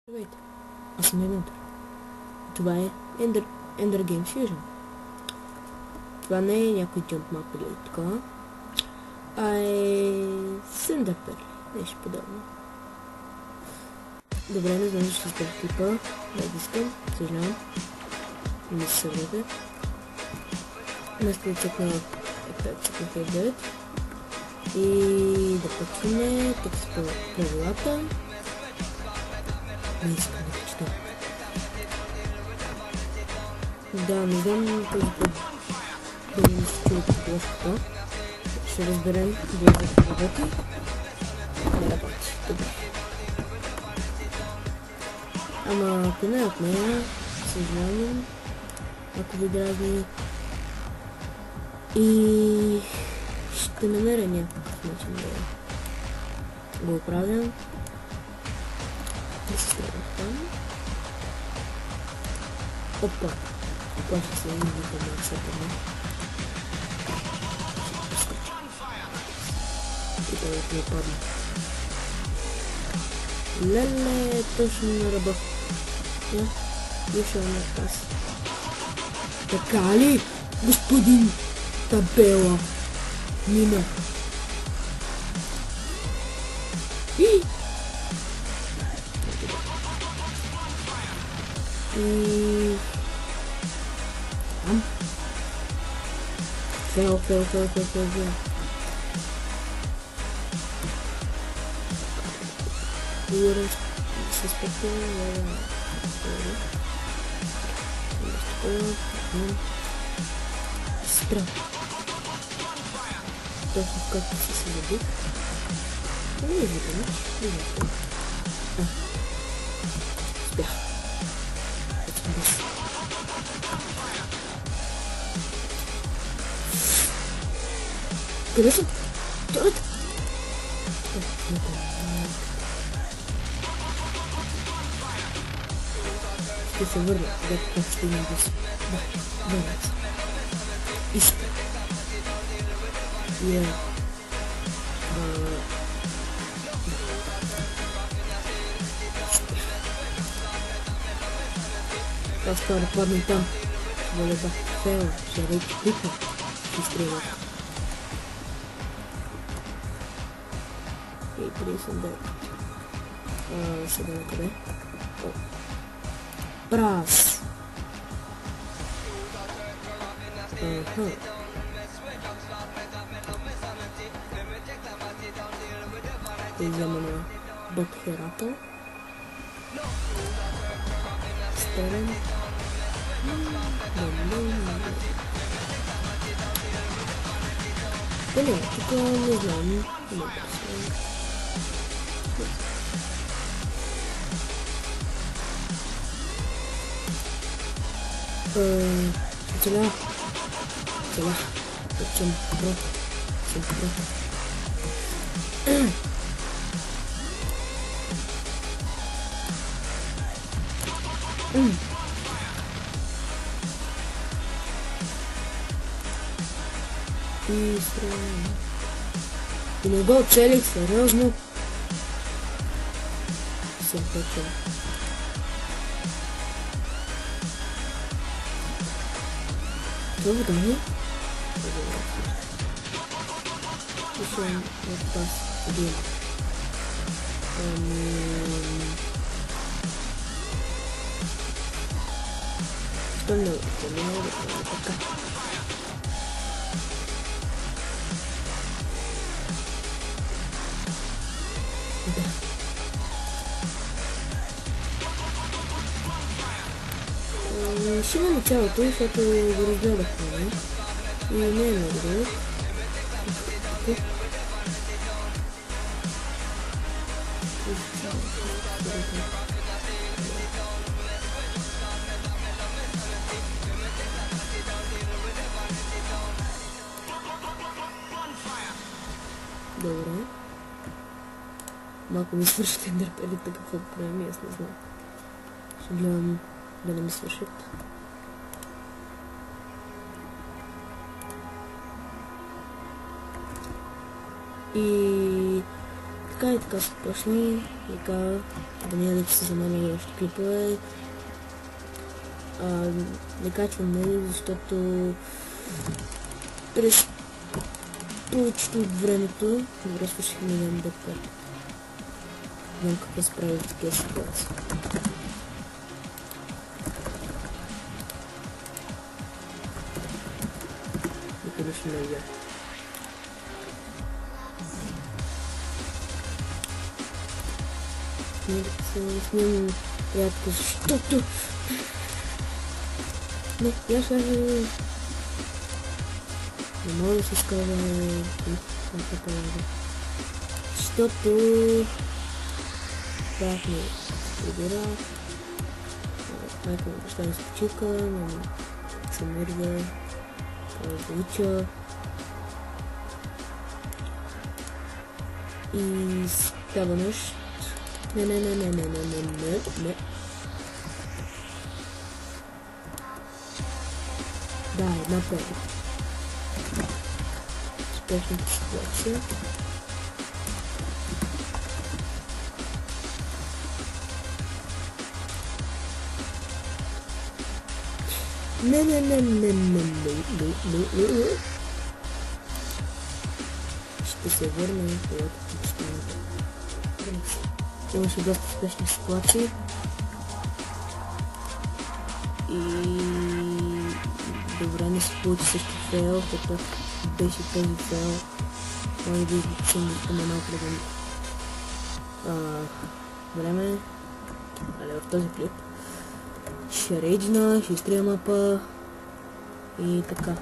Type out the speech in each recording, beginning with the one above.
Здравейте, аз съм Ентър. Това е Ender Game Fusion. Това не е някой jump map или такова, а е Cinder Pearl, нещо подобно. Добре, не знам защо сте в клипа, да искам, съжалявам. Не се сърдете. Вместо да чекна F9 и да почваме, тук с правилата. Не искам да почитам. Да, не знам този път дали не се чуе подложката. Ще разберем дали да работи. Не работи. Добре. Ама ако не от нея, съжалявам, ако ви дразни. И ще намеря някакъв начин да го оправям. Да се стрелях там. Опа! Плаша се един вид на всякъде. И това да ми падна. Леле, точно на ръба. Я, виждам на пас. Така ли, господин Табела? Мина. И Фейл. Уверен с спокойно. Спрям. Точно както се забих. Не виждам. Спях. Къде съм? Чорът! Ще се върна, когато как ще имам да си. Да, върна се. Иска. Аз това да паднем там. Да не бах фела, ще рейки пипа. Ще стрелят. И къде съм да... Сега на къде? Прас! И взема на Бъкхерата. Стерен. Не, тук не знам. Целя. Съм про. И стрелям. И не го целих, сериозно. Съм почел. Това вода ли? Слушам от пас един. Що не е така? Да. Ще има началото, защото го разгледахме. И не е много добре. Добре. Малко ми свършат ендърпелите, какво правим, аз не знам. Ще гледам да не ми свършат. И Така и така са почни. Така, абонирайте се за мен и още клипове. Не качвам много, защото през повечето от времето добре свърших милион ДП. Знам какво се прави в такива ситуации. И лично не я. Снимам рядко, защото... Не, я сложи... Не мога да се изказва на полага. Защото... Бях ми прибира. Майка ми баща ми с почивка, но се мърда. Да уча. И става нощ. Не. Да, една първа. Спешната ситуация. Не. Ще се върна, когато почнем. Имаше доста спешни ситуации. И... добре, не се получи също фейл, като беше този фейл. Може би съм споменал преди време. Але в този клип. Ще рейджна, ще изтрия мапа и така.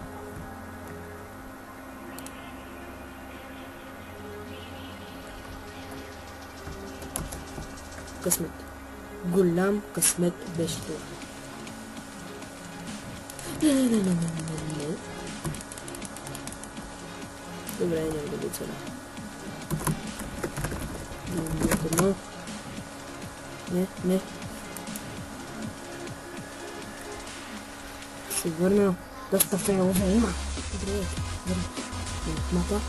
Късмет. Голям късмет беше това. Не. Добре, няма да бъде цена. Не. Се върна. Доста фейлове има. Добре, върна. Мапа.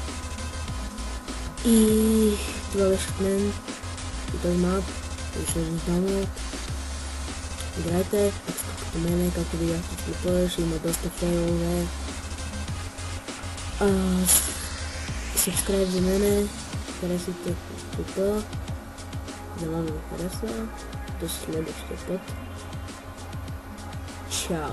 И това беше от мен. И този мап. И ще раздават. Играйте, като мене, както видяхте в клипа, ще има доста фейлове. Subscribe за мене, харесайте клипа, за мен ви харесва, до следващия път. Чао!